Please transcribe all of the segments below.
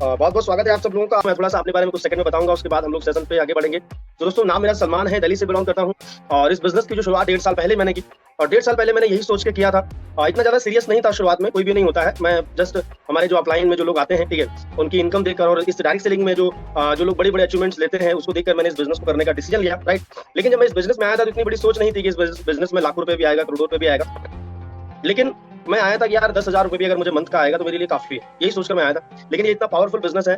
बहुत बहुत स्वागत है आप सब लोगों का। मैं थोड़ा सा अपने बारे में कुछ सेकंड में बताऊंगा, उसके बाद हम लोग सेशन पे आगे बढ़ेंगे। तो दोस्तों, नाम मेरा सलमान है, दिल्ली से बिलोंग करता हूं और इस बिजनेस की जो शुरुआत 1.5 साल पहले मैंने की। और 1.5 साल पहले मैंने यही सोच के किया था। इतना ज्यादा सीरियस नहीं था शुरुआत में, कोई भी नहीं होता है। मैं जस्ट हमारे जो अपलाइन में जो लोग आते हैं, ठीक है, उनकी इनकम देखकर और इस डायरेक्ट सेलिंग में जो लोग बड़े बड़े अचीवमेंट्स लेते हैं, उसको देखकर मैंने इस बिजनेस को करने का डिसीजन लिया, राइट। लेकिन जब मैं इस बिजनेस में आया था तो इतनी बड़ी सोच नहीं थी कि इस बिजनेस में लाखों रुपए भी आएगा, करोड़ों रुपए भी आएगा। लेकिन मैं आया था कि यार 10,000 रुपए भी अगर मुझे मंथ का आएगा तो मेरे लिए काफी है, यही सोचकर मैं आया था। लेकिन ये इतना पावरफुल बिजनेस है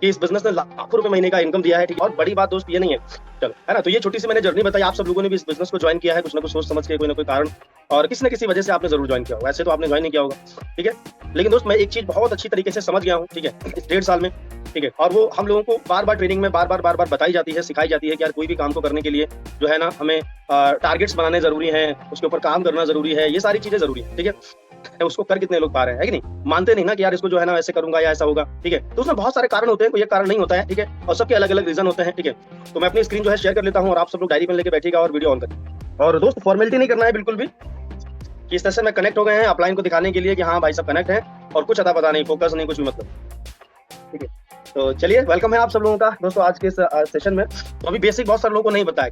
कि इस बिजनेस ने लाखों रुपए महीने का इनकम दिया है, ठीक है। और बड़ी बात दोस्त ये नहीं है, चलो, है ना। तो ये छोटी सी मैंने जर्नी बताई, आप सब लोगों ने भी इस बिजनेस को ज्वाइन किया है कुछ ना कुछ सोच समझ के, कोई ना कोई कारण और किसी न किसी वजह से आपने जरूर ज्वाइन किया होगा। वैसे तो आपने ज्वाइन नहीं किया होगा, ठीक है। लेकिन दोस्त, मैं एक चीज बहुत अच्छी तरीके से समझ गया हूँ, ठीक है, इस 1.5 साल में, ठीक है। और वो हम लोगों को बार बार ट्रेनिंग में बार बार बताई जाती है, सिखाई जाती है कि यार कोई भी काम को करने के लिए जो है ना, हमें टारगेट्स बनाने जरूरी है, उसके ऊपर काम करना जरूरी है, ये सारी चीजें जरूरी है, ठीक है। उसको कर कितने लोग पा रहे हैं, है कि नहीं। मानते नहीं ना कि यार इसको जो है ना ऐसे करूंगा या ऐसा होगा, ठीक है। तो उसमें बहुत सारे कारण होते हैं, कोई एक कारण नहीं होता है, ठीक है। और सबके अलग अलग रीजन होते हैं, ठीक है। तो मैं अपनी स्क्रीन जो है शेयर कर लेता हूँ और आप सब लोग डायरी पेन लेके बैठिएगा और वीडियो ऑन करिए। और दोस्त, फॉर्मेलिटी नहीं करना है बिल्कुल भी कि इस तरह से मैं कनेक्ट हो गए हैं अपलाइन को दिखाने के लिए कि हाँ भाई सब कनेक्ट है, और कुछ अता पता नहीं, फोकस नहीं, कुछ भी मतलब, ठीक है। तो चलिए, वेलकम है आप सब लोगों का दोस्तों आज के इस सेशन में। तो अभी बेसिक बहुत सारे लोगों को नहीं पता है,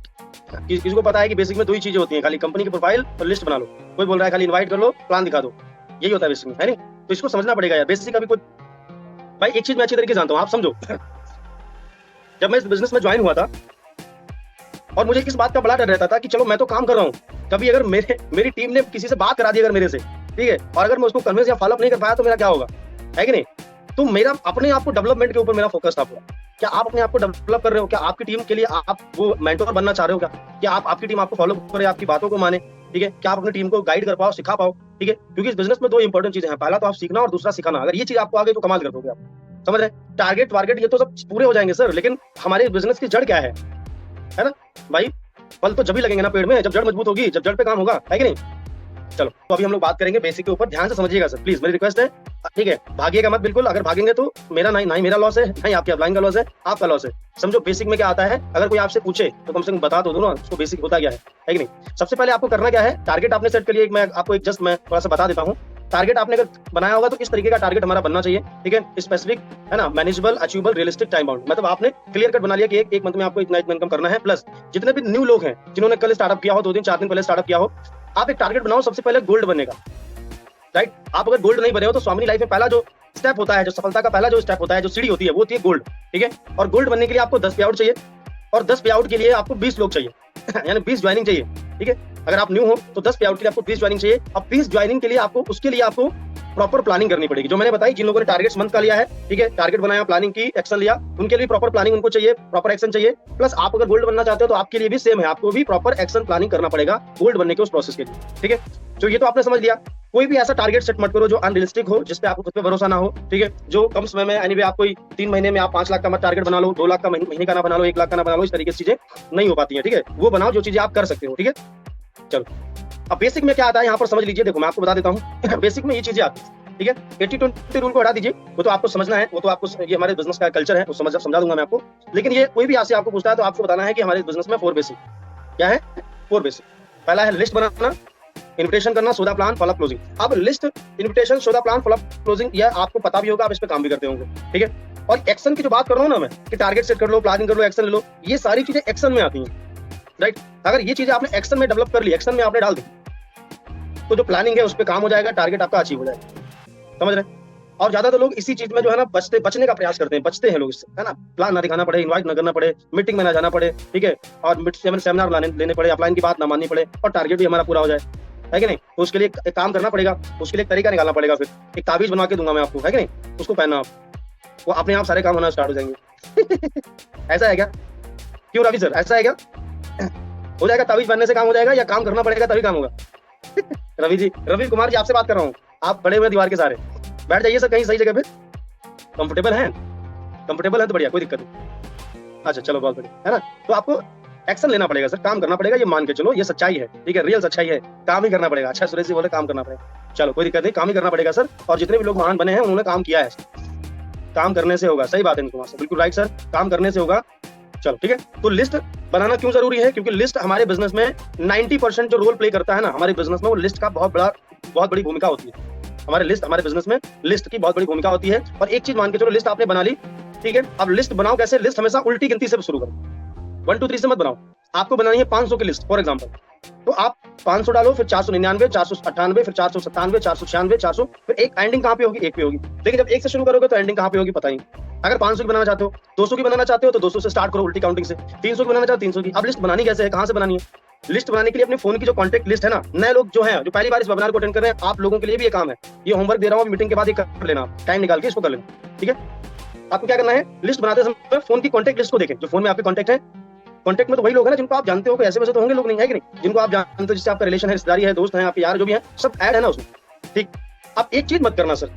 किसी को पता है कि बेसिक में दो ही चीजें होती हैं, खाली कंपनी की प्रोफाइल और लिस्ट बना लो। कोई बोल रहा है खाली इनवाइट कर लो, प्लान दिखा दो, यही होता है बेसिक में, है नहीं। तो इसको समझना पड़ेगा यार, बेसिक अभी कुछ। भाई एक चीज मैं अच्छी तरीके से जानता हूँ, आप समझो। जब मैं इस बिजनेस में ज्वाइन हुआ था और मुझे इस बात का बड़ा डर रहता था कि चलो मैं तो काम कर रहा हूँ, कभी अगर मेरी टीम ने किसी से बात करा दी अगर मेरे से, ठीक है, और अगर मैं उसको कन्विंस या फॉलोअप नहीं कर पाया तो मेरा क्या होगा, है कि नहीं। तो मेरा अपने आप को डेवलपमेंट के ऊपर मेरा फोकस था पूरा। क्या आप अपने आप को डेवलप कर रहे हो? क्या आपकी टीम के लिए आप वो मेंटोर बनना चाह रहे हो? क्या आपकी टीम आपको फॉलो करे, आपकी बातों को माने, ठीक है। क्या आप अपनी टीम को गाइड कर पाओ, सिखा पाओ, ठीक है। क्योंकि इस बिजनेस में दो इंपॉर्टेंट चीजें हैं, पहला तो आप सीखना और दूसरा सिखाना। अगर ये चीज आपको आगे तो कमाल कर दोगे आप, समझ रहे। टारगेट वारगेट ये तो सब पूरे हो जाएंगे सर, लेकिन हमारे बिजनेस की जड़ क्या है ना भाई। फल तो जब भी लगेंगे ना पेड़ में, जब जड़ मजबूत होगी, जब जड़ पे काम होगा, है कि नहीं। चलो, तो अभी हम लोग बात करेंगे बेसिक के ऊपर, ध्यान से समझिएगा सर, प्लीज मेरी रिक्वेस्ट है, ठीक है। भागिएगा मत बिल्कुल, अगर भागेंगे तो मेरा ना ही मेरा लॉस है, ना ही आपके अपलाइन का लॉस है, आपका लॉस है। समझो बेसिक में क्या आता है, अगर कोई आपसे पूछे तो कम से कम बता दो ना उसको बेसिक होता क्या है कि नहीं। सबसे पहले आपको करना क्या है, टारगेट आपने सेट कर लिया। मैं आपको मैं थोड़ा सा बता देता हूँ। टारगेट आपने अगर बनाया होगा तो इस तरीके का टारगेट हमारा बनना चाहिए, ठीक है। स्पेसिफिक, है ना, manageable, achievable, realistic, time bound. मतलब आपने क्लियर कट बना लिया कि एक मंथ में आपको इतना इनकम करना है। प्लस जितने भी न्यू लोग हैं जिन्होंने कल स्टार्टअप किया हो, 2 दिन 4 दिन पहले स्टार्टअप किया हो, आप एक टारगेट बनाओ सबसे पहले गोल्ड बनने का, राइट। आप अगर गोल्ड नहीं बने हो तो स्वामी लाइफ में पहला जो स्टेप होता है, जो सफलता का पहला जो स्टेप होता है, जो सीढ़ी होती है, वो होती है गोल्ड, ठीक है। और गोल्ड बनने के लिए आपको 10 पे आउट चाहिए, और 10 पे आउट के लिए आपको 20 लोग चाहिए यानी 20 ज्वाइनिंग चाहिए, ठीक है। अगर आप न्यू हो तो 10 पे आउट के लिए आपको 20 ज्वाइनिंग चाहिए। अब 20 ज्वाइनिंग के लिए आपको उसके लिए आपको प्रॉपर प्लानिंग करनी पड़ेगी, जो मैंने बताई। जिन लोगों ने टारगेट्स मंथ का लिया है, ठीक है, टारगेट बनाया, प्लानिंग की, एक्शन लिया, उनके लिए प्रॉपर प्लानिंग उनको चाहिए, प्रॉपर एक्शन चाहिए। प्लस आप अगर गोल्ड बनना चाहते हो तो आपके लिए भी सेम है, आपको भी प्रॉपर एक्शन प्लानिंग करना पड़ेगा गोल्ड बनने के उस प्रोसेस के लिए, ठीक है। तो ये तो आपने समझ लिया। कोई भी ऐसा टारगेट सेट मत करो जो अनरियलिस्टिक हो, जिसपे आपको खुद पे भरोसा ना हो, ठीक है। जो कम समय में, एनीवे आप कोई 3 महीने में आप 5 लाख का मत टारगेट बना लो, 2 लाख का महीने का ना बना लो, 1 लाख का ना बना लो, इस तरीके की चीजें नहीं हो पाती है, ठीक है। वो बनाओ जो चीजें आप कर सकते हो, ठीक है। चलो, अब बेसिक में क्या आता है यहाँ पर समझ लीजिए। देखो मैं आपको बता देता हूँ बेसिक में ये चीजें आती है, ठीक है। 80-20 रूल को हटा दीजिए, वो तो आपको समझना है, वो तो आपको, ये हमारे बिजनेस का कल्चर है, वो समझा दूंगा मैं आपको। लेकिन ये कोई भी आपसे आपको पूछता है तो आपको बताना है कि हमारे बिजनेस में 4 बेसिक क्या है। 4 बेसिक, पहला है लिस्ट बनाना, इन्विटेशन करना, सौदा प्लान, फॉलोअप, क्लोजिंग। अब लिस्ट, इन्विटेशन, सौदा प्लान, फॉलोअप, क्लोजिंग, ये आपको पता भी होगा, आप इस पे काम भी करते होंगे, ठीक है। और एक्शन की जो बात कर रहा हूँ ना मैं, कि टारगेट सेट कर लो, प्लानिंग कर लो, एक्शन ले लो, ये सारी चीजें एक्शन में आती हैं, राइट। अगर ये चीजें आपने एक्शन में डेवलप कर ली, एक्शन में आपने डाल दी, तो जो प्लानिंग है उस पर काम हो जाएगा, टारगेट आपका अचीव हो जाएगा, समझ रहे हैं। और ज्यादातर लोग इसी चीज में जो है ना बचने का प्रयास करते हैं, बचते हैं लोग इससे, है ना। प्लान ना दिखाना पड़े, इनवाइट ना करना पड़े, मीटिंग में ना जाना पड़े, ठीक है, और सेमिनार लेने पड़े, अपलाइन की बात ना माननी पड़े, और टारगेट भी हमारा पूरा हो जाए, है कि नहीं। तो उसके लिए एक काम करना पड़ेगा, उसके लिए एक तरीका निकालना पड़ेगा। फिर एक ताबीज बनवा के दूंगा मैं आपको, है कि नहीं, उसको पहनना आप, वो अपने आप सारे काम होना स्टार्ट हो जाएंगे ऐसा है क्या? क्यों रवि सर, ऐसा है क्या? हो जाएगा, ताबीज पहनने से काम हो जाएगा या काम करना पड़ेगा तभी काम होगा रवि जी, रवि कुमार जी आपसे बात कर रहा हूँ, आप बड़े हुए दीवार के सारे, बैठ जाइए सर कहीं सही जगह पे। कंफर्टेबल है तो बढ़िया, कोई दिक्कत नहीं। अच्छा चलो, बहुत बढ़िया, है ना। तो आपको एक्शन लेना पड़ेगा सर, काम करना पड़ेगा, ये मान के चलो, ये सच्चाई है, ठीक है, रियल सच्चाई है, काम ही करना पड़ेगा। अच्छा सुरेश जी बोले काम करना पड़ेगा, चलो कोई दिक्कत नहीं, काम ही करना पड़ेगा सर। और जितने भी लोग महान बने हैं उन्होंने काम किया है, काम करने से होगा। सही बात है कुमार सर, बिल्कुल राइट सर, काम करने से होगा। चलो ठीक है, तो लिस्ट बनाना क्यों जरूरी है? क्योंकि लिस्ट हमारे बिजनेस में 90% जो रोल प्ले करता है ना हमारे बिजनेस में, वो लिस्ट का बहुत बड़ी भूमिका होती है। हमारे लिस्ट, हमारे बिजनेस में लिस्ट की बहुत बड़ी भूमिका होती है। और एक चीज मान के चलो, लिस्ट आपने बना ली, ठीक है, अब लिस्ट बनाओ कैसे? लिस्ट हमेशा उल्टी गिनती से शुरू करो, 1 2 3 से मत बनाओ। आपको बनानी है 500 की लिस्ट फॉर एग्जांपल, तो आप 500 डालो, फिर 499, 498, फिर 497, 496, 400, फिर एक एंडिंग कहाँ पे होगी? 1 पे होगी। लेकिन जब 1 से शुरू करोगे तो एंडिंग कहाँ पे होगी पता नहीं। अगर 500 की बनाना चाहते हो, 200 की बनाना चाहते हो तो 200 से स्टार्ट करो उल्टी काउंटिंग से, 300 की बनाना चाहते हो 300 की। अब लिस्ट बनानी कैसे है, कहाँ से बनानी है? लिस्ट बनाने के लिए अपने फोन की जो कॉन्टैक्ट लिस्ट है ना, नए लोग जो हैं, जो पहली बार इस वेबिनार को अटेंड कर रहे हैं, आप लोगों के लिए भी ये काम है। ये होमवर्क दे रहा हूँ, मीटिंग के बाद ये कर लेना, टाइम निकाल के इसको कर लेना, ठीक है। आपको क्या करना है? लिस्ट बनाते समय फोन की कॉन्टैक्ट लिस्ट को देखें, जो फोन में आपके कॉन्टैक्ट है। कॉन्टैक्ट में तो वही लोग हैं ना जिनको आप जानते हो, कोई ऐसे वैसे तो होंगे लोग, नहीं है कि नहीं, जिनको आप जानते हो, जिससे आपका रिलेशन है, रिश्तेदारी है, दोस्त है, आपके यार जो भी है, सब ऐड है ना उसमें, ठीक। अब एक चीज मत करना सर,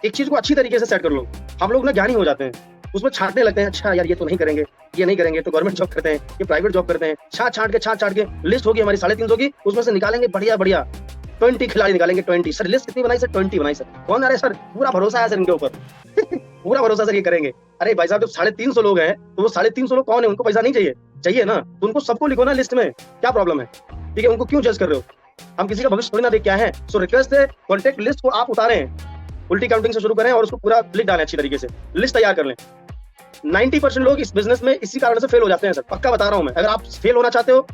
एक चीज को अच्छी तरीके से सेट कर लो। हम लोग ना ज्ञानी हो जाते हैं, उसमें छांटने लगते हैं, अच्छा यार ये तो नहीं करेंगे, ये नहीं करेंगे, तो गवर्नमेंट जॉब करते हैं, ये प्राइवेट जॉब करते हैं, छांट के लिस्ट होगी हमारी 350 की, उसमें से निकालेंगे बढ़िया बढ़िया 20 खिलाड़ी निकालेंगे। 20 सर, लिस्ट कितनी बनाई सर? 20 बनाई सर। कौन? अरे सर पूरा भरोसा है सर इनके ऊपर पूरा भरोसा सर, ये करेंगे। अरे भाई साहब, जब 350 लोग हैं तो वो 350 लोग कौन है? उनको पैसा नहीं चाहिए? चाहिए ना, तो उनको सबको लिखो ना लिस्ट में, क्या प्रॉब्लम है? ठीक है, उनको क्यों जज कर रहे हो? हम किसी का भविष्य थोड़ी ना देख क्या है। सो रिक्वेस्ट है, कॉन्टैक्ट लिस्ट को आप उतारें, उल्टी काउंटिंग से शुरू करें और उसको पूरा लिख डालें अच्छी तरीके से, लिस्ट तैयार कर लें। 90% लोग इस बिजनेस में इसी कारण से फेल हो जाते हैं सर, पक्का बता रहा हूं मैं। अगर आप फेल होना चाहते हो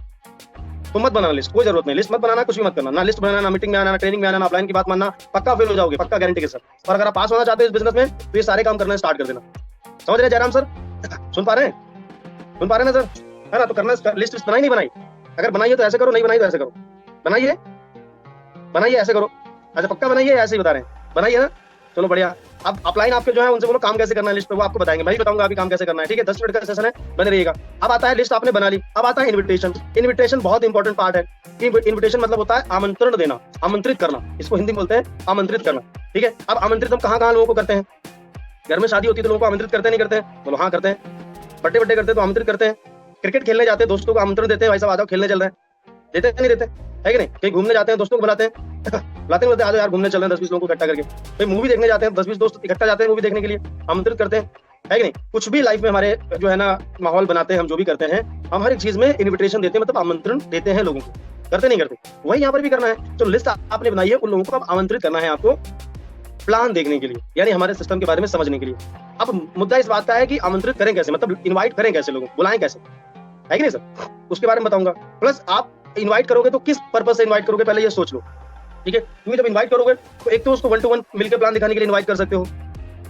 तो मत बनाना लिस्ट, कोई जरूरत नहीं, लिस्ट मत बनाना, कुछ भी मत करना, ना लिस्ट बनाना, ना मीटिंग में आना, ना ट्रेनिंग में आना, ना ऑफलाइन की बात मानना, पक्का फेल हो जाओगे, पक्का गारंटी के साथ। और अगर आप पास होना चाहते हो इस बिजनेस में तो ये सारे काम करना स्टार्ट कर देना। समझ रहे जयराम सर? सुन पा रहे हैं? सुन पा रहे हैं ना सर? है ना? तो करना, लिस्ट बनाई नहीं बनाई? अगर बनाइए तो ऐसे करो, नहीं बनाई तो ऐसे करो। बनाइए, बनाइए, ऐसे करो। अच्छा पक्का बनाइए, ऐसे ही बता रहे हैं, बनाइए ना? चलो बढ़िया। अब अपलाइन आपके जो है उनसे बोलो काम कैसे करना है लिस्ट पे, वो आपको बताएंगे, मैं भी बताऊंगा अभी काम कैसे करना है, ठीक है। 10 मिनट का सेशन है, बने रहिएगा। अब आता है लिस्ट आपने बना ली, अब आता है इन्विटेशन। इन्विटेशन बहुत इंपॉर्टेंट पार्ट है। इन्विटेशन मतलब होता है आमंत्रण देना, आमंत्रित करना, इसको हिंदी में बोलते हैं आमंत्रित करना, ठीक है। अब आमंत्रित हम कहाँ लोगों को करते हैं? घर में शादी होती है तो लोगों को आमंत्रित करते नहीं करते हैं? बोलो हाँ करते हैं। बर्थडे करते हैं तो आमंत्रित करते हैं। क्रिकेट खेलने जाते हैं, दोस्तों को आमंत्रण देते हैं, भाई साहब आ जाओ खेलने चल रहे हैं, देते हैं नहीं देते? है कि नहीं? कहीं घूमने जाते हैं, दोस्तों को बुलाते हैं बुलाते हैं, आ जाओ यार घूमने चल रहे हैं, 10-20 लोगों को इकट्ठा करके। भाई मूवी देखने जाते हैं, 10-20 दोस्त इकट्ठा जाते हैं मूवी देखने के लिए, आमंत्रित करते हैं, है कि नहीं? कुछ भी लाइफ में हमारे जो है ना माहौल बनाते हैं, हम जो भी करते हैं, हम हर एक चीज में इन्विटेशन देते हैं, मतलब आमंत्रण देते हैं लोगों को। करते नहीं करते? वही यहाँ पर भी करना है। तो लिस्ट आपने बनाई है, उन लोगों को अब आमंत्रित करना है आपको प्लान देखने के लिए, यानी हमारे सिस्टम के बारे में समझने के लिए। अब मुद्दा इस बात का है कि आमंत्रित करें कैसे, मतलब इन्वाइट करें कैसे, लोगों को बुलाएं कैसे, है कि नहीं सर? उसके बारे में बताऊंगा। प्लस आप इनवाइट करोगे तो किस पर्पस से इनवाइट करोगे पहले ये सोच लो, ठीक है। क्योंकि जब इनवाइट करोगे तो एक तो उसको 1 to 1 मिलकर प्लान दिखाने के लिए इनवाइट कर सकते हो,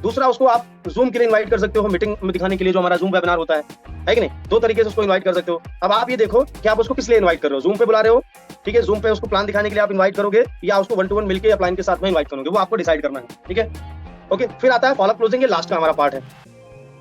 दूसरा उसको आप जूम के लिए इनवाइट कर सकते हो, मीटिंग में दिखाने के लिए, जो हमारा जूम वेबिनार होता है कि नहीं? 2 तरीके से उसको इनवाइट कर सकते हो। अब आप ये देखो कि आप उसको किस लिए इनवाइट कर रहे हो। जूम पे बुला रहे हो, ठीक है, जूम पे उसको प्लान दिखाने के लिए आप इनवाइट करोगे, या उसको 1 to 1 मिलकर या प्लान के साथ में इनवाइट करोगे, वो आपको डिसाइड करना है, ठीक है। ओके, फिर आता है फॉलोअप क्लोजिंग, ये लास्ट का हमारा पार्ट है।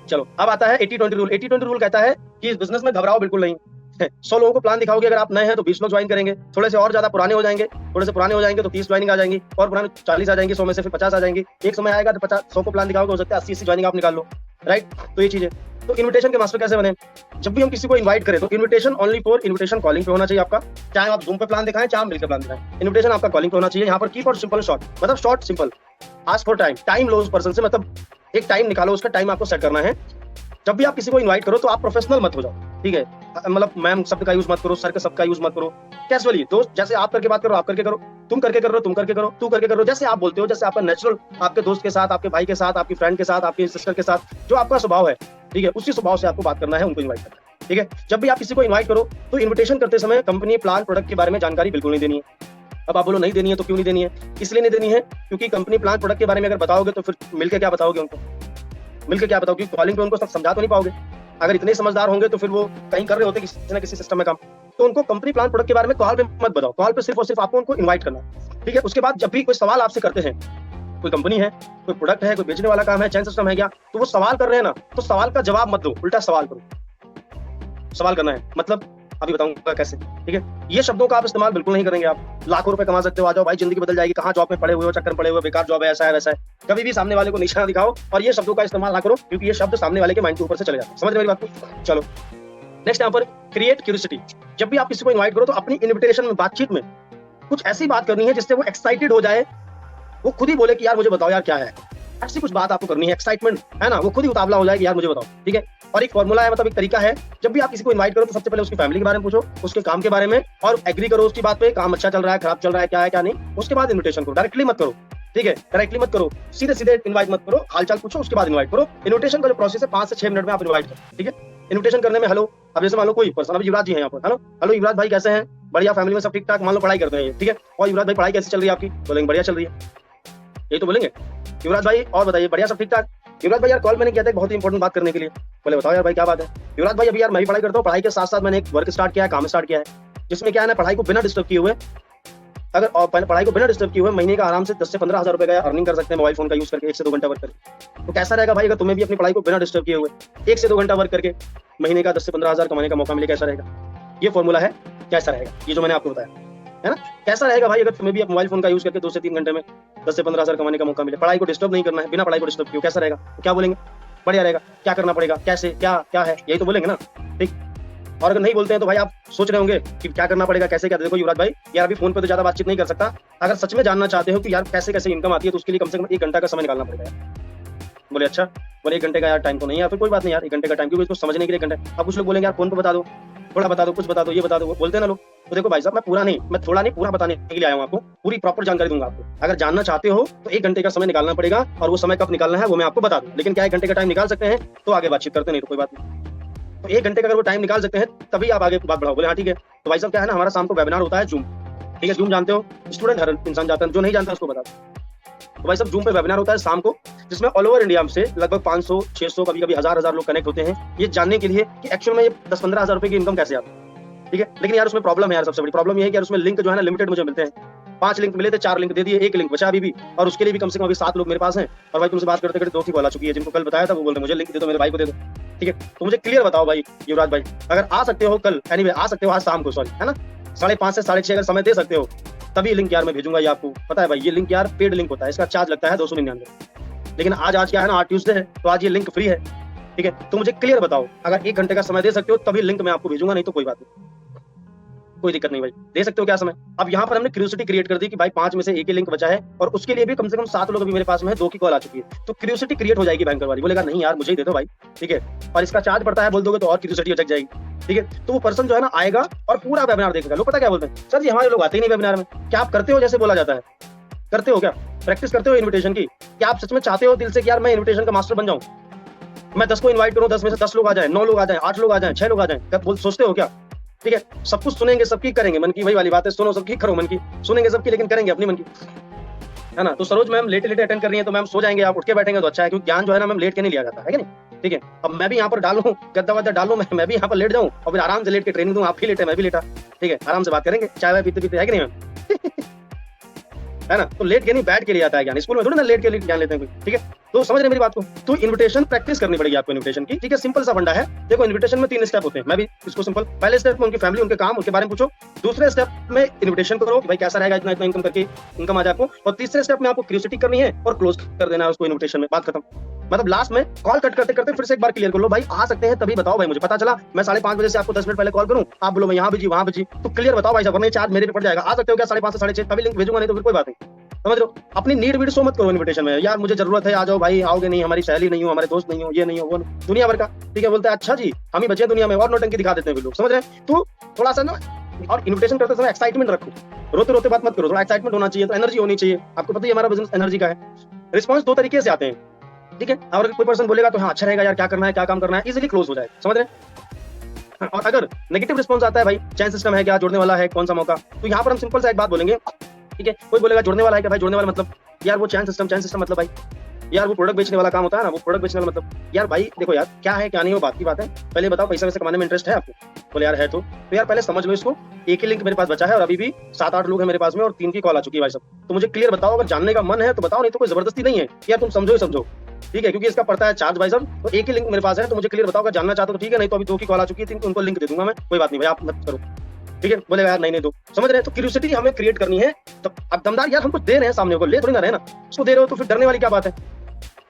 चलो अब आता है 80-20 रूल। 80-20 रूल कहता है कि इस बिजनेस में घबराओ बिल्कुल नहीं। 100 लोगों को प्लान दिखाओगे, अगर आप नए हैं तो 20 लोग ज्वाइन करेंगे, थोड़े से और ज्यादा पुराने हो जाएंगे, थोड़े से पुराने हो जाएंगे तो 30 ज्वाइनिंग आ जाएंगी, और पुराने 40 आ जाएंगे, 100 में से फिर 50 आ जाएंगी। एक समय आएगा तो 100 को प्लान दिखाओगे, हो सकता है 80 ज्वाइनिंग आप निकाल लो, राइट। तो ये चीज है। तो इन्विटेशन के मास्टर कैसे बने? जब भी हम किसी को इनवाइट करें तो invitation only for invitation calling पे होना चाहिए आपका, चाहे आप जूम पे प्लान दिखाएं, चाहे आप मिलकर प्लान दिखाएं, इन्विटेशन आपका कॉलिंग पे होना चाहिए। यहाँ पर कीप और सिंपल शॉर्ट, मतलब short simple. Ask for time, time लो उस पर्सन से, मतलब एक टाइम निकालो, उसका टाइम आपको सेट करना है। जब भी आप किसी को इनवाइट करो तो आप प्रोफेशनल मत हो जाओ, ठीक है। मतलब मैम शब्द का यूज मत करो, सर के शब्द का यूज मत करो, कैजुअली दोस्त जैसे आप करके बात करो, आप करके करो, तुम करके कर रहे हो, तुम करके करो, तू करके करो, जैसे आप बोलते हो, जैसे आपका नेचुरल, आपके दोस्त के साथ, आपके भाई के साथ, आपकी फ्रेंड के साथ, आपकी सिस्टर के साथ जो आपका स्वभाव है, ठीक है, उसी स्वभाव से आपको बात करना है, उनको इन्वाइट करना है, ठीक है। जब भी आप किसी को इन्वाइट करो तो इन्विटेशन करते समय कंपनी, प्लान, प्रोडक्ट के बारे में जानकारी बिल्कुल नहीं देनी है। अब आप बोलो नहीं देनी है तो क्यों नहीं देनी है? इसलिए नहीं देनी है क्योंकि कंपनी, प्लान, प्रोडक्ट के बारे में अगर बताओगे तो फिर मिलकर क्या बताओगे उनको, मिलकर क्या बताओगे? कॉलिंग पे उनको सब समझा तो नहीं पाओगे। अगर इतने समझदार होंगे तो फिर वो कहीं कर रहे होते किसी न किसी सिस्टम में काम। तो उनको कंपनी, प्लान, प्रोडक्ट के बारे में कॉल पे मत बताओ, कॉल पे सिर्फ और सिर्फ आपको उनको इनवाइट करना है, ठीक है। उसके बाद जब भी कोई सवाल आपसे करते हैं, कोई कंपनी है, कोई प्रोडक्ट है, कोई बेचने वाला काम है, चैन सिस्टम है क्या, तो वो सवाल कर रहे हैं ना, तो सवाल का जवाब मत दो, उल्टा सवाल करो। सवाल करना है मतलब अभी बताऊंगा कैसे, ठीक है। ये शब्दों का आप इस्तेमाल बिल्कुल नहीं करेंगे। आप लाखों रुपए कमा सकते हो, आ जाओ भाई जिंदगी बदल जाएगी, कहाँ जॉब में पड़े हुए हो, चक्कर में पड़े हुए, बेकार जॉब है, ऐसा है वैसा है, कभी भी सामने वाले को निशाना दिखाओ और ये शब्दों का इस्तेमाल ना करो, क्योंकि ये शब्द सामने वाले के माइंड के ऊपर से चले जाते हैं। समझ रहे मेरी बात को? चलो नेक्स्ट यहाँ पर क्रिएट क्यूरियोसिटी। जब भी आप किसी को इन्वाइट करो तो अपनी इन्विटेशन में, बातचीत में कुछ ऐसी बात करनी है जिससे वो एक्साइटेड हो जाए, वो खुद ही बोले कि यार मुझे बताओ यार क्या है, ऐसी कुछ बात आपको करनी है, एक्साइटमेंट है ना, वो खुद ही उतावला हो जाए कि यार मुझे बताओ, ठीक है। और एक फॉर्मूला है, मतलब एक तरीका है, जब भी आप किसी को इनवाइट करो तो सबसे पहले उसकी फैमिली के बारे में पूछो, उसके काम के बारे में, और एग्री करो उसकी बात पे, काम अच्छा चल रहा है, खराब चल रहा है, क्या है क्या नहीं, उसके बाद इन्विटेशन करो, डायरेक्टली मत करो। ठीक है, डायरेक्टली मत करो, सीधे सीधे इनवाइट मत करो, हालचाल पूछो उसके बाद इनवाइट करो। इन्विटेशन का जो प्रोसेस है 5 से 6 मिनट में आप इनवाइट करो, ठीक है। इन्विटेशन करने में हेलो, अब जैसे मान लो कोई पर्सन, अभी युवराज जी हैं यहाँ पर, हेलो हेलो युवराज भाई कैसे हैं, बढ़िया, फैमिली में सब ठीक ठाक, मान लो पढ़ाई करते हैं, ठीक है। और युवराज भाई पढ़ाई कैसी चल रही है आपकी, बोलेंगे बढ़िया चल रही है, यही तो बोलेंगे। युवराज भाई और बताइए, बढ़िया सब ठीक ठाक। युवराज भाई यार कॉल मैंने किया था एक बहुत ही इंपॉर्टेंट बात करने के लिए। बोले बताओ यार भाई क्या बात है। युवराज भाई अभी यार मैं भी पढ़ाई करता हूँ, पढ़ाई के साथ साथ मैंने एक वर्क स्टार्ट किया है, काम स्टार्ट किया है, जिसमें क्या है ना, पढ़ाई को बिना डिस्टर्ब किए हुए, अगर पढ़ाई को बिना डिस्टर्ब किए हुए महीने का आराम से 10 से 15 हज़ार रुपए का अर्निंग कर सकते हैं मोबाइल फोन का यूज करके 1 से 2 घंटा वर्क करके। तो कैसा रहेगा भाई अगर तुम्हें भी अपनी पढ़ाई को बिना डिस्टर्ब किए हुए 1 से 2 घंटा वर्क करके महीने का 10 से 15 हज़ार कमाने का मौका मिले, कैसा रहेगा। ये फॉर्मूला है, कैसा रहेगा ये जो मैंने आपको बताया है ना, कैसा रहेगा भाई अगर तुम्हें भी मोबाइल फोन का यूज करके 2 से 3 घंटे में 10 से 15 हज़ार कमाने का मौका मिले, पढ़ाई को डिस्टर्ब नहीं करना है, बिना पढ़ाई को डिस्टर्ब किए, कैसा रहेगा। तो क्या बोलेंगे, बढ़िया रहेगा, क्या करना पड़ेगा, कैसे, क्या क्या है, यही तो बोलेंगे ना, ठीक। और अगर नहीं बोलते हैं तो भाई आप सोच रहे होंगे कि क्या करना पड़ेगा, कैसे क्या। देखो युवराज भाई यार अभी फोन पे तो ज्यादा बातचीत नहीं कर सकता, अगर सच में जानना चाहते हो कि यार कैसे कैसे इनकम आती है तो उसके लिए कम से कम 1 घंटा का समय निकालना पड़ेगा यार। बोले अच्छा, बोले 1 घंटे का यार टाइम तो नहीं है, फिर कोई बात नहीं यार, 1 घंटे का टाइम, क्योंकि इसको समझने के लिए 1 घंटा। अब कुछ लोग बोलेंगे यार फोन पे बता दो, थोड़ा बता दो, कुछ बता दो, ये बता दो, वो बोलते हैं ना लोग। तो देखो भाई साहब मैं पूरा नहीं, मैं थोड़ा नहीं पूरा बताने के लिए आया हूँ, आपको पूरी प्रॉपर जानकारी दूंगा आपको। अगर जानना चाहते हो तो 1 घंटे का समय निकालना पड़ेगा, और वो समय कब निकालना है वो मैं आपको बता दूं। लेकिन क्या 1 घंटे का टाइम निकाल सकते हैं तो आगे बातचीत करते, नहीं तो कोई बात नहीं। तो 1 घंटे का अगर वो टाइम निकाल सकते हैं तभी आप आगे बात बढ़ाओ। बोले हाँ ठीक है। तो भाई साहब क्या है ना, हमारा शाम को वेबिनार होता है जूम, ठीक है। जूम जानते हो, स्टूडेंट हर इंसान जानता है, जो नहीं जानता उसको बता दो। तो भाई साहब जूम पे वेबिनार होता है शाम को, जिसमें ऑल ओवर इंडिया से लगभग 500, 600, कभी कभी 1000 लोग कनेक्ट होते हैं, ये जानने के लिए कि एक्चुअल में ये 10-15 हज़ार रुपए की इनकम कैसे आती है, ठीक है। लेकिन यार उसमें प्रॉब्लम है यार, सबसे बड़ी प्रॉब्लम ये है कि यार उसमें लिंक जो है ना लिमिटेड मुझे मिलते हैं। 5 लिंक मिले थे, 4 लिंक दे दिए, 1 लिंक बचा अभी भी, और उसके लिए भी कम से कम अभी 7 लोग मेरे पास हैं। और भाई तुमसे बात करते करते 2 की कॉल आ चुकी है, जिनको कल बताया था वो बोल रहे मुझे लिंक दे दो, मेरे भाई को दे दो, ठीक है। तो मुझे क्लियर बताओ भाई युवराज भाई, अगर आ सकते हो कल, एनीवे आ सकते हो आज शाम को, सॉरी है ना, 5:30 से 6:30 अगर समय दे सकते हो तभी लिंक यार मैं भेजूंगा। ये आपको पता है भाई, ये लिंक यार पेड लिंक होता है, इसका चार्ज लगता है 299। लेकिन आज क्या है ना, आज ट्यूसडे है तो आज ये लिंक फ्री है, ठीक है। तो मुझे क्लियर बताओ, अगर 1 घंटे का समय दे सकते हो तभी लिंक मैं आपको भेजूंगा, नहीं तो कोई बात नहीं, कोई दिक्कत नहीं भाई, दे सकते हो क्या समय। अब यहाँ पर हमने क्यूरियोसिटी क्रिएट कर दी कि भाई 5 में से 1 ही लिंक बचा है, और उसके लिए भी कम से कम 7 लोग अभी मेरे पास में है, 2 की कॉल आ चुकी है। तो क्यूरियोसिटी क्रिएट हो जाएगी बैंकर वाली, बोलेगा नहीं यार मुझे ही दे दो भाई, ठीक है। और इसका चार्ज पड़ता है, बोल दोगे तो और क्यूरियोसिटी जग जाएगी, ठीक है। तो वो पर्सन जो है ना आएगा और पूरा वेबिनार देखेगा। लोग पता क्या बोलते हैं, सर जी हमारे लोग आते ही नहीं वेबिनार में। क्या आप करते हो जैसे बोला जाता है, करते हो क्या, प्रैक्टिस करते हो इन्विटेशन की। क्या आप सच में चाहते हो दिल से कि यार मैं इन्विटेशन का मास्टर बन जाऊं, मैं 10 को इन्वाइट करूं, 10 में से 10 लोग आ जाए, 9 लोग आ जाए, 8 लोग आ जाए, 6 लोग आ जाए, बोल सोचते हो क्या, ठीक है। सब कुछ सुनेंगे, सबकी करेंगे, मन की वही वाली बात है, सुनो सबकी करो मन की, सुनेंगे सबकी लेकिन करेंगे अपनी मन की, है ना। तो सरोज मैम लेटे लेटे अटेंड कर रही है तो मैम सो जाएंगे, आप उठ के बैठेंगे तो अच्छा है, क्योंकि ज्ञान जो है ना मैम लेट के नहीं लिया जाता है कि नहीं, ठीक है। अब मैं भी यहाँ पर डालूं, गद्दा वद्दा डालूं, मैं भी यहाँ पर लेट जाऊं और फिर आराम से लेट के ट्रेनिंग दूं, आप भी लेटे मैं भी लेटा, ठीक है। आराम से बात करेंगे, चाय वाय पीते पीते, है कि नहीं मैम है ना। तो लेट के नहीं बैठ के लिए आता है ज्ञान, स्कूल में थोड़ी ना लेट के लिए ज्ञान लेते हैं कोई, ठीक है। तो समझ रहे मेरी बात को। तो इन्विटेशन प्रैक्टिस करनी पड़ेगी आपको इन्विटेशन की, ठीक है। सिंपल सा फंडा है। देखो इन्विटेशन में 3 स्टेप होते हैं, मैं भी इसको सिंपल, पहले स्टेप में उनकी फैमिली, उनके काम, उनके बारे में पूछो। दूसरे स्टेप में इन्विटेशन करो कि भाई कैसा रहेगा, इतना इतना इनकम करके इनकम आ जाए आपको। और तीसरे स्टेप में आपको क्यूरियोसिटी करनी है और क्लोज कर देना है उसको इन्विटेशन में, बात खत्म। मतलब लास्ट में कॉल कट करते करते फिर से एक बार क्लियर कर लो, भाई आ सकते हैं तभी बताओ भाई, मुझे पता चला मैं 5:30 बजे से आपको 10 मिनट पहले कॉल करूं, आप बोलो मैं यहाँ बिजी वहां बिजी, तो क्लियर बताओ भाई साहब, वरना चार्ज मेरे पे पड़ जाएगा। आ सकते हो क्या 5:30 से 6:30, तभी लिंक भेजूंगा, नहीं तो फिर कोई बात नहीं, समझ लो। अपनी नीड वीड शो मत करो इन्विटेशन में, यार मुझे जरूरत है आ जाओ भाई, आओगे नहीं, हमारी सहेली नहीं हो, हमारे दोस्त नहीं हो, ये नहीं हो, वो नहीं, दुनिया भर का, ठीक है। बोलते हैं अच्छा जी हम ही बचे दुनिया में, और नौटंकी दिखा देते हैं लोग, समझ रहे हैं। तो थोड़ा सा ना, और इन्विटेशन करते समय एक्साइटमेंट रखो, रोते रोते बात मत करो, थोड़ा एक्साइटमेंट होना चाहिए, तो एनर्जी होनी चाहिए। आपको पता ही हमारा बिजनेस एनर्जी का है। रिस्पॉन्स 2 तरीके से आते हैं, ठीक है। और कोई पर्सन बोलेगा तो हाँ अच्छा रहेगा यार, क्या करना है, क्या काम करना है, इजीली क्लोज हो जाए, समझ रहे हैं। और अगर नेगेटिव रिस्पॉन्स आता है, भाई चैन सिस्टम है क्या, जुड़ने वाला है कौन सा मौका, तो यहाँ पर हम सिंपल सा एक बात बोलेंगे, ठीक है। कोई बोलेगा जुड़ने वाला है क्या, भाई जुड़ने वाला मतलब यार वो चैन सिस्टम मतलब भाई यार वो प्रोडक्ट बेचने वाला काम होता है ना, वो प्रोडक्ट बेचने वाला मतलब, यार भाई देखो यार क्या है क्या नहीं हो बात की बात है। पहले बताओ पैसा वैसे कमाने में इंटरेस्ट है आपको, बोले यार है तो यार पहले समझ लो इसको। 1 ही लिंक मेरे पास बचा है और अभी भी 7-8 लोग हैं मेरे पास में, और 3 की कॉल आ चुकी है भाई साहब। तो मुझे क्लियर बताओ, अगर जानने का मन है तो बताओ, नहीं तो कोई जबरदस्ती नहीं है यार, तुम समझो ही समझो, ठीक है। क्योंकि इसका पड़ता है चार्ज भाई साहब। तो 1 ही लिंक मेरे पास है, तो मुझे क्लियर बताओ, अगर जानना चाहते हो तो ठीक है, नहीं तो अभी 2 की कॉल आ चुकी है, 3 उनको लिंक दे दूंगा मैं, कोई बात नहीं भाई आप मत करो, ठीक है। बोले यार नहीं दो, समझ रहे हैं। तो क्यूरियोसिटी हमें क्रिएट करनी है। तो अब दमदार यार हम कुछ दे रहे हैं सामने को, ले थोड़ी ना रहे ना, उसको दे रहे हो तो फिर डरने वाली क्या बात है,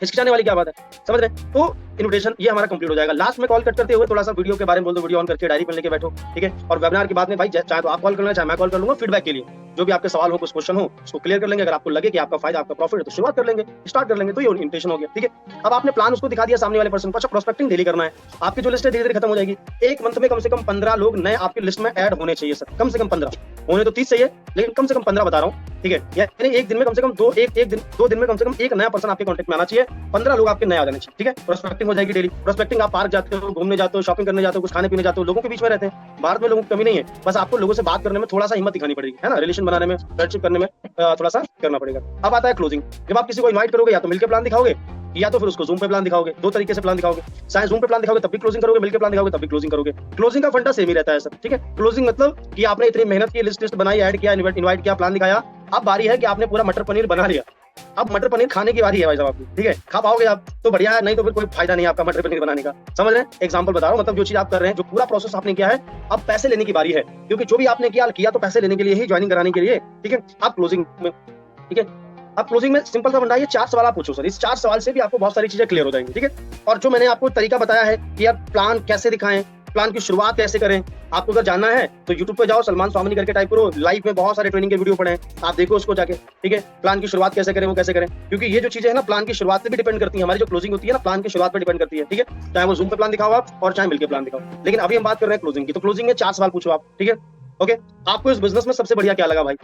हिचकिचाने वाली क्या बात है, समझ रहे हैं। तो इन्विटेशन ये हमारा कंप्लीट हो जाएगा। लास्ट में कॉल कट करते हुए थोड़ा सा वीडियो के बारे में बोल दो, वीडियो ऑन करके डायरी पेन लेके बैठो, ठीक है। और वेबिनार की बात में भाई चाहे तो आप कॉल करना, चाहे मैं कॉल कर लूंगा, फीडबैक के लिए जो भी आपके सवाल हो, कुछ क्वेश्चन हो, उसको क्लियर कर लेंगे। अगर आपको लगे कि आपका फायदा, आपका प्रॉफिट है तो शुरुआत कर लेंगे, स्टार्ट कर लेंगे, तो ये इन्विटेशन हो गया, ठीक है। अब आपने प्लान उसको दिखा दिया सामने वाले पर्सन को। अच्छा प्रोस्पेक्टिंग डेली करना है, आपकी जो लिस्ट है धीरे धीरे खत्म हो जाएगी। 1 मंथ में कम से कम 15 लोग नए आपकी लिस्ट में ऐड होने चाहिए सर, कम से कम 15। होने तो 30 चाहिए, लेकिन कम से कम 15 बता रहा हूँ, ठीक है। यानी एक दिन में कम से कम दो दिन में कम से कम एक नया पर्सन आपके कॉन्टेक्ट में आना चाहिए, 15 लोग आपके नए आ जाने चाहिए, ठीक है। प्रोस्पेक्टिंग हो जाएगी डेली। प्रोस्पेक्टिंग आप पार्क जाते हो, घूमने जाते हो, शॉपिंग करने जाते हो, कुछ खाने पीने जाते हो, लोगों के बीच में रहते हैं। भारत में लोगों की कमी नहीं है, बस आपको लोगों से बात करने में थोड़ा सा हिम्मत दिखानी पड़ेगी, है ना, रिलेशन बनाने में, फ्रेंडशिप करने में थोड़ा सा करना पड़ेगा। अब आता है क्लोजिंग। जब आप किसी को इन्वाइट करोगे, या तो मिलकर प्लान दिखाओगे, या तो फिर उसको जूम पे प्लान दिखाओगे। दो तरीके से प्लान दिखाओगे, चाहे जूम पे प्लान दिखाओगे तब भी क्लोजिंग करोगे, मिलकर प्लान दिखाओगे तब भी क्लोजिंग करोगे। क्लोजिंग का फंडा सेम ही रहता है सर, ठीक है। क्लोजिंग मतलब कि आपने इतनी मेहनत की, लिस्ट बनाई, ऐड किया, इन्वाइट किया, प्लान दिखाया, अब बारी है कि आपने पूरा मटर पनीर बना लिया। अब मटर पनीर खाने की बारी है भाई साहब आपकी, ठीक है। खा पाओगे आप तो बढ़िया है, नहीं तो फिर कोई फायदा नहीं आपका मटर पनीर बनाने का, समझ रहे हैं। एग्जांपल बता रहा हूँ, मतलब जो चीज आप कर रहे हैं, जो पूरा प्रोसेस आपने किया है, अब पैसे लेने की बारी है, क्योंकि जो भी आपने किया तो पैसे लेने के लिए ही, ज्वाइनिंग कराने के लिए, ठीक है। आप क्लोजिंग में, ठीक है, अब क्लोजिंग में सिंपल सा फंडा, ये 4 सवाल आप पूछो सर, इस 4 सवाल से भी आपको बहुत सारी चीजें क्लियर हो जाएंगी, ठीक है। और जो मैंने आपको तरीका बताया है कि यार प्लान कैसे दिखाएं, प्लान की शुरुआत कैसे करें, आपको अगर जानना है तो यूट्यूब पे जाओ, सलमान स्वामिनी करके टाइप करो, लाइव में बहुत सारे ट्रेनिंग के वीडियो पड़े हैं, आप देखो उसको जाके, ठीक है। प्लान की शुरुआत कैसे करें, वो कैसे करें, क्योंकि ये जो चीजें है ना, प्लान की शुरुआत पे भी डिपेंड करती है। हमारी जो क्लोजिंग होती है ना, प्लान की शुरुआत पे डिपेंड करती है, ठीक है। चाहे वो जूम पे प्लान दिखाओ आप, और चाहे मिलकर प्लान दिखाओ, लेकिन अभी हम बात कर रहे हैं क्लोजिंग की। तो क्लोजिंग में 4 सवाल पूछो आप, ठीक है। ओके, आपको इस बिजनेस में सबसे बढ़िया क्या लगा भाई,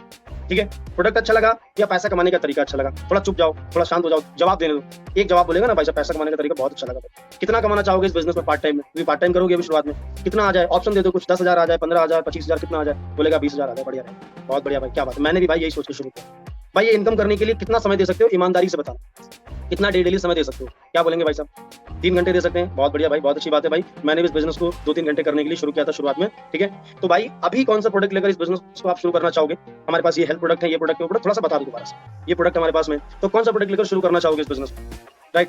ठीक है। प्रोडक्ट अच्छा लगा या पैसा कमाने का तरीका अच्छा लगा? थोड़ा चुप जाओ, थोड़ा शांत हो जाओ, जवाब देने दो। एक जवाब बोलेगा ना भाई साहब, पैसा कमाने का तरीका बहुत अच्छा लगा। कितना कमाना चाहोगे इस बिजनेस में पार्ट टाइम में? भी पार्ट टाइम करोगे अभी शुरुआत में, कितना आ जाए ऑप्शन दे दो, कुछ 10,000 आ जाए, 15,000, 25,000, कितना आ जाए? बोलेगा 20,000 आ जाए, बढ़िया है, बहुत बढ़िया भाई, क्या बात है। मैंने भी भाई यही सोच के शुरू किया। भाई ये इनकम करने के लिए कितना समय दे सकते हो, ईमानदारी से बताना, कितना डेली समय दे सकते हो? क्या बोलेंगे भाई साहब? 3 घंटे दे सकते हैं, बहुत बढ़िया भाई, बहुत अच्छी बात है भाई। मैंने भी इस बिजनेस को 2-3 घंटे करने के लिए शुरू किया था शुरुआत में, ठीक है। तो भाई अभी कौन सा प्रोडक्ट लेकर इस बिजनेस को आप शुरू करना चाहोगे? हमारे पास ये हेल्थ प्रोडक्ट है, ये प्रोडक्ट, थोड़ा सा बता दो दोबारा से। ये प्रोडक्ट हमारे पास में, तो कौन सा प्रोडक्ट लेकर शुरू करना चाहोगे इस बिजनेस में, राइट।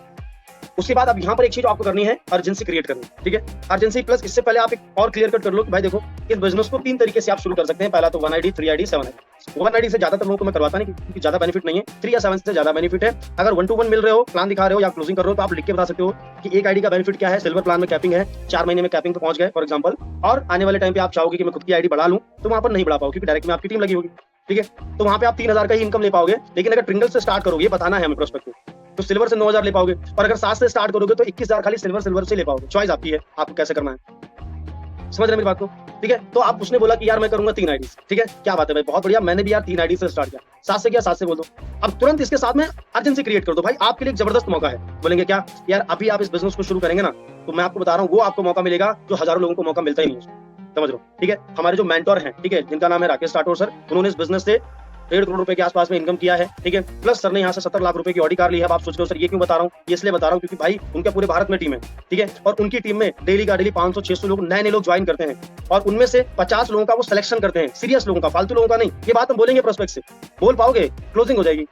उसके बाद अब यहाँ पर एक चीज आपको करनी है, अर्जेंसी क्रिएट करनी, ठीक है। अर्जेंसी प्लस इससे पहले आप एक और क्लियर कट कर लो कि भाई देखो, इस बिजनेस को 3 तरीके से आप शुरू कर सकते हैं। पहला तो 1 आईडी, 3 आईडी, 7 आईडी। 1 आईडी से ज्यादातर लोगों को मैं करवाता नहीं, क्योंकि ज्यादा बेनिफिट नहीं है। 3 या 7 से ज्यादा बेनिफिट है। अगर 1 to 1 मिल रहे हो, प्लान दिखा रहे हो या क्लोजिंग कर रहे हो, तो आप लिख के बता सकते हो कि एक आईडी का बेनिफिट क्या है। सिल्वर प्लान में कैपिंग है, 4 महीने में कैपिंग पे पहुंच गए फॉर एग्जाम्पल, और आने वाले टाइम पे आप चाहोगे कि मैं खुद की आईडी बढ़ा लूं, तो वहां पर नहीं बढ़ा पाओगे, क्योंकि डायरेक्ट में आपकी टीम लगी होगी, ठीक है। तो वहां पे आप 3,000 का ही इनकम ले पाओगे। लेकिन अगर ट्रिंगल से स्टार्ट करोगे, ये बताना है हमें प्रोस्पेक्ट को, तो सिल्वर से 9,000 ले पाओगे। और अगर 7 से स्टार्ट करोगे तो 21,000 खाली सिल्वर से ले पाओगे। चॉइस आपकी है, आपको कैसे करना है, समझ रहे मेरी बात को, ठीक है। तो आप उसने बोला कि यार मैं करूंगा 3 आईडी, ठीक है, क्या बात है भाई, बहुत बढ़िया। मैंने भी यार 3 आईडी से स्टार्ट किया, 7 से किया, 7 से बोल दो। अब तुरंत इसके साथ में अर्जेंसी क्रिएट कर दो भाई, आपके लिए एक जबरदस्त मौका है। बोलेंगे क्या यार, अभी आप इस बिजनेस को शुरू करेंगे ना, तो मैं आपको बता रहा हूँ, वो आपको मौका मिलेगा जो हजारों लोगों को मौका मिलता ही नहीं है, समझ लो, ठीक है। हमारे जो मेंटोर हैं, ठीक है, जिनका नाम है राकेश राठौर सर, उन्होंने इस बिजनेस से 1.5 करोड़ रुपए के आसपास में इनकम किया है, ठीक है। प्लस सर ने यहाँ से 70 लाख रुपए की ऑडी कार ली है। अब आप सोच रहे हो सर ये क्यों बता रहा हूँ? ये इसलिए बता रहा हूँ क्योंकि भाई उनके पूरे भारत में टीम है, ठीक है। और उनकी टीम में डेली का डेली 500-600 लोग, नए लोग ज्वाइन करते हैं, और उनमें से 50 लोगों का वो सिलेक्शन करते हैं, सीरियस लोगों का, फालतू लोगों का नहीं। ये बात हम बोलेंगे प्रोस्पेक्ट से, बोल पाओगे, क्लोजिंग हो जाएगी।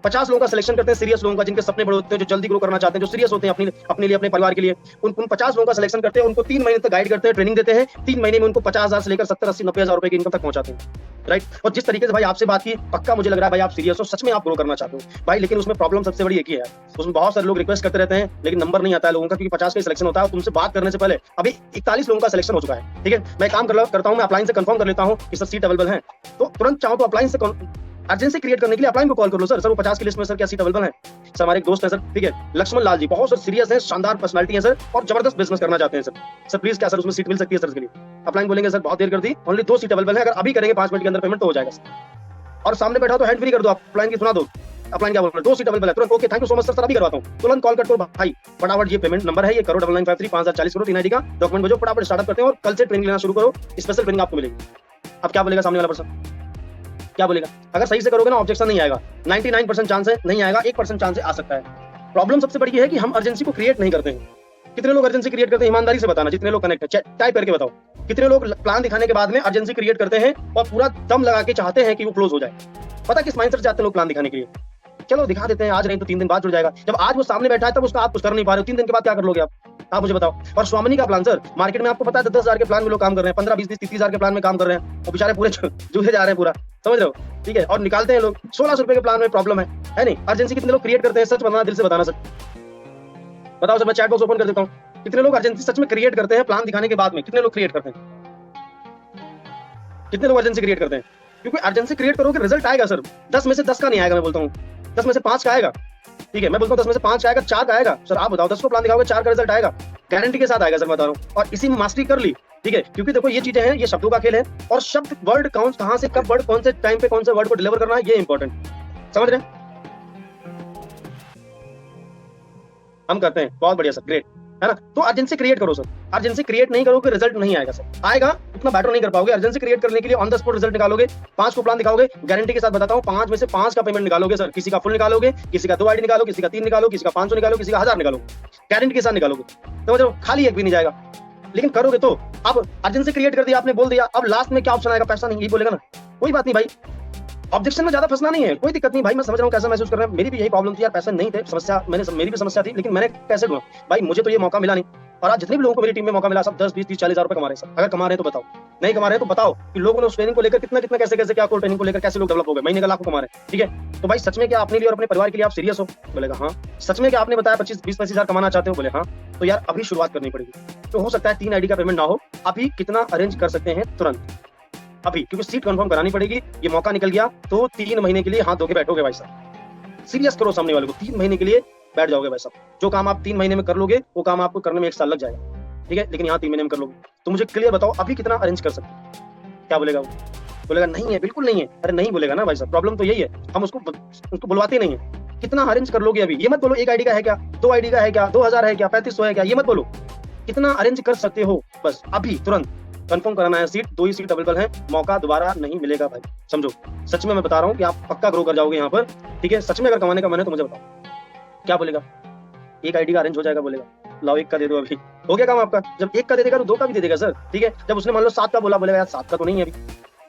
50 लोगों का सिलेक्शन करते हैं, सीरियस लोगों का, जिनके सपने बड़े होते हैं, जो जल्दी ग्रो करना चाहते हैं, जो सीरियस होते हैं अपने लिए, अपने परिवार के लिए। उन 50 लोगों का सिलेक्शन करते हैं, उनको 3 महीने तक गाइड करते हैं, ट्रेनिंग देते हैं। 3 महीने में उनको 50,000 से लेकर 70, 80, 90,000 रुपए की इनकम तक पहुंचाते हैं, राइट। और जिस तरीके से भाई आपसे बात की, पक्का मुझे लग रहा है भाई आप सीरियस हो, सच में आप ग्रो करना चाहते हो भाई। लेकिन उसमें प्रॉब्लम सबसे बड़ी एक ही है, उसमें बहुत सारे लोग रिक्वेस्ट करते रहते हैं, लेकिन नंबर नहीं आता है लोगों का, क्योंकि 50 का सिलेक्शन होता है। तुमसे बात करने से पहले अभी 41 लोगों का सिलेक्शन हो चुका है, ठीक है। मैं काम करता हूँ, मैं अपलाइन से कंफर्म कर लेता हूँ कि सर सीट अवेलेबल है, तो तुरंत चाहो तो अपलाइन से अर्जेंसी क्रिएट करने के लिए अपलाइन को कॉल कर लो। सर वो 50 की लिस्ट में सर क्या सीट अवेलेबल है? सर हमारे एक दोस्त है सर, ठीक है, लक्ष्मण लाल जी, बहुत सर सीरियस है, शानदार पर्सनालिटी है सर, और जबरदस्त बिजनेस करना चाहते हैं सर प्लीज क्या सर उसमें सीट मिल सकती है सर इसके लिए? अपलाइन बोलेंगे सर बहुत देर कर दी, ओनली 2 सीट अवेलेबल है, अगर अभी करेंगे 5 मिनट के अंदर पेमेंट तो हो जाएगा सर। और सामने बैठा तो हैंड फ्री कर दो, अपलाइन की सुना दो, अपलाइन क्या बोल रहे हैं, 2 सीट अवेलेबल है तुरंत। Okay thank you so much sir अभी करवाता हूँ, तुरंत कॉल करो भाई, फटाफट ये पेमेंट नंबर है, ये करो 9953 5040 करो, 3 आईडी का डॉक्यूमेंट भेजो, फटाफट स्टार्टअप करते हैं और कल से ट्रेनिंग लेना शुरू करो, स्पेशल ट्रेनिंग आपको मिलेगी। अब क्या बोलेगा सामने वाला पर्सन, क्या बोलेगा? अगर सही से करोगे ना, ऑब्जेक्शन नहीं आएगा, 99% चांस है नहीं आएगा, 1% चांस आ सकता है। प्रॉब्लम सबसे बड़ी है कि हम अर्जेंसी को क्रिएट नहीं करते हैं। कितने लोग अर्जेंसी क्रिएट करते हैं, ईमानदारी से बताना, जितने लोग कनेक्ट है टाइप करके बताओ। कितने लोग प्लान दिखाने के बाद में अर्जेंसी क्रिएट करते हैं और पूरा दम लगा के चाहते हैं कि वो क्लोज हो जाए? पता किस माइंडसेट से जाते हैं लोग प्लान दिखाने के लिए? चलो दिखा देते हैं, आज नहीं तो 3 दिन बाद जुड़ जाएगा। जब आज वो सामने बैठा है तब उसका आप कुछ कर नहीं पा रहे हो, 3 दिन के बाद क्या कर लोगे आप मुझे बताओ। और स्वामिनी का प्लान सर, मार्केट में आपको पता है 10,000 के प्लान में लोग काम कर रहे हैं, 15, 20, 30,000 के प्लान में काम कर रहे हैं, वो बेचारे पूरे जूझे जा रहे हैं पूरा, समझ रहे हो, ठीक है। और निकालते हैं लोग 1600 रुपए के प्लान में, प्रॉब्लम है नहीं? अर्जेंसी कितने लोग क्रिएट करते हैं? सच बताना, दिल से बताना सर, बताओ सर। मैं चैट बॉक्स ओपन कर देता हूँ, कितने लोग अर्जेंसी सच में क्रिएट करते हैं प्लान दिखाने के बाद में? कितने लोग क्रिएट करते हैं? कितने लोग अर्जेंसी क्रिएट करते हैं? क्योंकि अर्जेंसी क्रिएट करोगे रिजल्ट आएगा सर, 10 में से 10 का नहीं आएगा, मैं बोलता हूँ 10 में से 5 का आएगा, ठीक है। मैं बोलता हूँ 10 में से 5 का आएगा, 4 का आएगा। सर आप बताओ, 10 को प्लान दिखाओगे 4 का रिजल्ट आएगा, गारंटी के साथ आएगा सर, बता रहा हूँ। और इसी में मास्टरी कर ली ठीक है, क्योंकि देखो ये चीजें हैं, ये शब्दों का खेल है और शब्द वर्ड काउंट कहाँ से कब वर्ड कौन से टाइम पे कौन से वर्ड को डिलीवर करना है ये इंपॉर्टेंट, समझ रहे हैं? हम करते हैं, बहुत बढ़िया सर, ग्रेट, है ना? तो अर्जेंसी क्रिएट करो सर, अर्जेंसी क्रिएट नहीं करोगे रिजल्ट नहीं आएगा सर, आएगा उतना बेटर नहीं कर पाओगे। अर्जेंसी क्रिएट करने के लिए ऑन द स्पॉट रिजल्ट निकालोगे, 5 को प्लान दिखाओगे, गारंटी के साथ बताता हूं 5 में से 5 का पेमेंट निकालोगे सर, किसी का फुल निकालोगे, किसी का 2 आईडी निकालो, किसी का 3 निकालो, किसी का 500 निकालो, किसी का 1000 निकालो, गारंटी के साथ निकालोगे, समझ रहे हो? खाली एक भी नहीं जाएगा, लेकिन करोगे तो। अब अर्जेंसी क्रिएट कर दिया आपने, बोल दिया, अब लास्ट में क्या ऑप्शन आएगा? पैसा नहीं, यही बोलेगा ना, कोई बात नहीं भाई, ऑब्जेक्शन में ज्यादा फंसना नहीं है, कोई दिक्कत नहीं भाई, मैं समझ रहा हूँ कैसा महसूस कर रहे हैं, मेरी भी यही प्रॉब्लम थी यार, पैसे नहीं थे, समस्या मेरी भी समस्या थी, लेकिन मैंने कैसे ढूंढा भाई, मुझे तो ये मौका मिला नहीं, और आज जितने भी लोगों को मेरी टीम में मौका मिला सब 10, 20, 30, 40 हजार रुपए कमा रहे हैं सर। अगर कमा रहे हैं तो बताओ, नहीं कमा रहे हैं तो बताओ कि लोगों ने उस ट्रेनिंग को लेकर कितना कितना कैसे कैसे क्या कोई ट्रेनिंग को लेकर कैसे लोग डेवलप हो गए, महीने का लाखों कमा रहे हैं, ठीक है? तो भाई सच में क्या अपने लिए और अपने परिवार के लिए आप सीरियस हो? बोलेगा हाँ। सच में क्या आपने बताया 25-20 हजार कमाना चाहते हो? बोले हाँ। तो यार अभी शुरुआत करनी पड़ेगी। तो हो सकता है 3 आईडी का पेमेंट ना हो, अभी कितना अरेंज कर सकते हैं तुरंत अभी, क्योंकि सीट कंफर्म करानी पड़ेगी, ये मौका निकल गया तो 3 महीने के लिए हाथ धो के बैठोगे भाई साहब, सीरियस करो सामने वाले को, 3 महीने के लिए बैठ जाओगे भाई साहब, जो काम आप 3 महीने में कर लोगे वो काम आपको करने में 1 साल लग जाएगा, ठीक है? लेकिन यहाँ 3 महीने में कर लोगे। तो मुझे क्लियर बताओ अभी कितना अरेंज कर सकते हैं? क्या बोलेगा वो? बोलेगा नहीं है, बिल्कुल नहीं है। अरे नहीं बोलेगा ना भाई साहब, प्रॉब्लम तो यही है, हम उसको बुलवाते नहीं है। कितना अरेंज कर लोगे अभी? ये मत बोलो 1 आईडी का है क्या, 2 आईडी का है क्या, 2000 है क्या, 3500 है क्या, ये मत बोलो, कितना अरेंज कर सकते हो बस अभी तुरंत कंफर्म कराना है सीट। 2 ही सीट अवेलेबल है, मौका दोबारा नहीं मिलेगा भाई, समझो। सच में मैं बता रहा हूँ कि आप पक्का ग्रो कर जाओगे यहाँ पर, ठीक है? सच में अगर कमाने का मन है तो मुझे बताओ, क्या बोलेगा? 1 आईडी का अरेंज हो जाएगा, बोलेगा लाओ 1 का दे दो, अभी हो गया काम आपका। जब 1 का दे देगा तो 2 का भी दे देगा सर, ठीक है? जब उसने मान लो 7 का बोला, बोलेगा यार 7 का तो नहीं है अभी,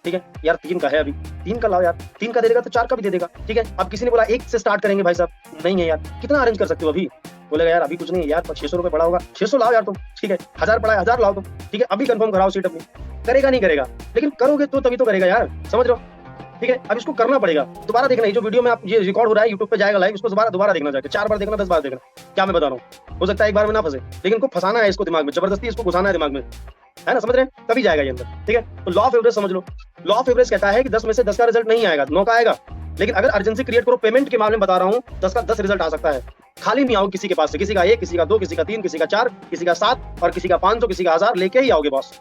ठीक है यार 3 का है अभी, 3 का लाओ यार, 3 का दे देगा तो 4 का भी दे देगा, ठीक है? अब किसी ने बोला 1 से स्टार्ट करेंगे भाई साहब, नहीं है यार, कितना अरेंज कर सकते हो अभी? बोलेगा यार अभी कुछ नहीं है यार, 600 रुपए पड़ा होगा, 600 लाओ यार तुम, ठीक है? 1000 पड़ा है, 1000 लाओ तुम, ठीक है? अभी कंफर्म कराओ सीट अपनी। करेगा नहीं करेगा, लेकिन करोगे तो तभी तो करेगा यार, समझ रहे हो? ठीक है, अब इसको करना पड़ेगा। दोबारा देखना, ये जो वीडियो में आप ये रिकॉर्ड हो रहा है यूट्यूब पे जाएगा लाइव, इसको दोबारा देखना जाके, 4 बार देखना, 10 बार देखना, क्या मैं बता रहा हूँ। हो सकता है 1 बार में ना फंसे, लेकिन इनको फंसाना है, इसको दिमाग में जबरदस्ती इसको घुसाना है दिमाग में, है ना? समझ रहे हैं? तभी जाएगा ये अंदर, ठीक है? तो लॉ ऑफ एवरेज समझ लो। लॉ ऑफ एवरेज कहता है कि 10 में से 10 का रिजल्ट नहीं आएगा, 9 का आएगा। लेकिन अगर अर्जेंसी क्रिएट करो, पेमेंट के मामले में बता रहा हूँ, 10 का 10 रिजल्ट आ सकता है। खाली नहीं आओ किसी के पास से, किसी का 1, किसी का 2, किसी का 3, किसी का 4, किसी का 7 और किसी का 500, किसी का 1000 लेके ही आओगे बॉस।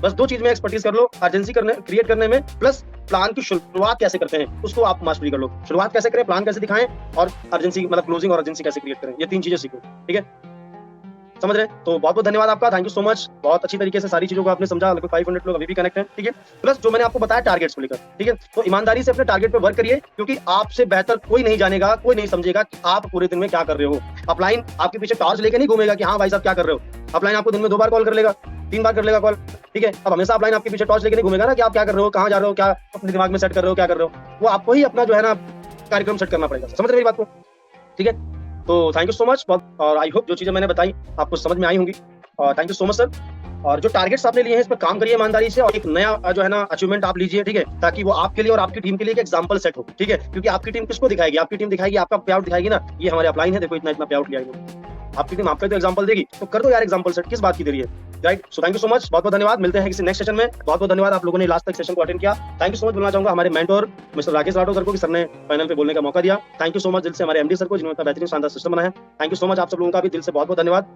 बस 2 चीज में एक्सपर्टीज कर लो, अर्जेंसी क्रिएट करने में, प्लस प्लान की शुरुआत कैसे करते हैं उसको आप मास्टरी कर लो। शुरुआत कैसे करें, प्लान कैसे दिखाएं, और अर्जेंसी मतलब क्लोजिंग और अर्जेंसी कैसे क्रिएट करें, ये 3 चीजें सीखो, ठीक है? समझ रहे हैं? तो बहुत बहुत धन्यवाद आपका, थैंक यू सो मच। बहुत अच्छी तरीके से सारी चीजों को आपने समझा, लगभग 500 लोग अभी भी कनेक्ट हैं, ठीक है? प्लस जो मैंने आपको बताया टारगेट्स को लेकर, ठीक है? तो ईमानदारी से अपने टारगेट पे वर्क करिए, क्योंकि आपसे बेहतर कोई नहीं जानेगा, कोई नहीं समझेगा कि आप पूरे दिन में क्या कर रहे हो। अपलाइन आपके पीछे टॉर्च लेके नहीं घूमेगा कि हाँ भाई साहब क्या कर रहे हो। अपलाइन आपको दिन में 2 बार कॉल कर लेगा, 3 बार कर लेगा कॉल, ठीक है? अब हमेशा अपलाइन आपके पीछे टॉर्च लेके नहीं घूमेगा ना कि आप क्या कर रहे हो, कहाँ जा रहे हो, क्या अपने दिमाग में सेट कर रहे हो, क्या कर रहे हो। वो आपको ही अपना जो है ना कार्यक्रम सेट करना पड़ेगा, समझ रहे मेरी बात को? ठीक है, तो थैंक यू सो मच, और आई होप जो चीजें मैंने बताई आपको समझ में आई होंगी, और thank you so much sir. और जो टारगेट्स आपने लिए हैं इस पर काम करिए ईमानदारी से, और एक नया जो है ना अचीवमेंट आप लीजिए, ठीक है? ताकि वो आपके लिए और आपकी टीम के लिए एक एग्जांपल सेट हो, ठीक है? क्योंकि आपकी टीम किसको दिखाएगी? आपकी टीम दिखाएगी आपका पे आउट दिखाएगी ना, ये हमारे अपलाइन है, देखो इतना इतना पे आउट लिया है। आपकी टीम आपका तो एग्जांपल देगी, तो कर दो यार एग्जांपल सेट, किस बात की देरी है, right? So thank you so much, बहुत बहुत धन्यवाद। मिलते हैं किसी नेक्स्ट सेशन में। बहुत बहुत धन्यवाद आप लोगों ने लास्ट तक सेशन को अटेंड किया। थैंक यू सो मच बोलना चाहूंगा हमारे mentor mister Rakesh Rathore sir को, कि सर ने पैनल पे बोलने का मौका दिया। थैंक यू सो मच दिल से हमारे एमडी सर को, जिन्होंने बेहतरीन शानदार सिस्टम बनाया। थैंक यू सो मच आप सब लोगों का भी दिल से बहुत बहुत धन्यवाद।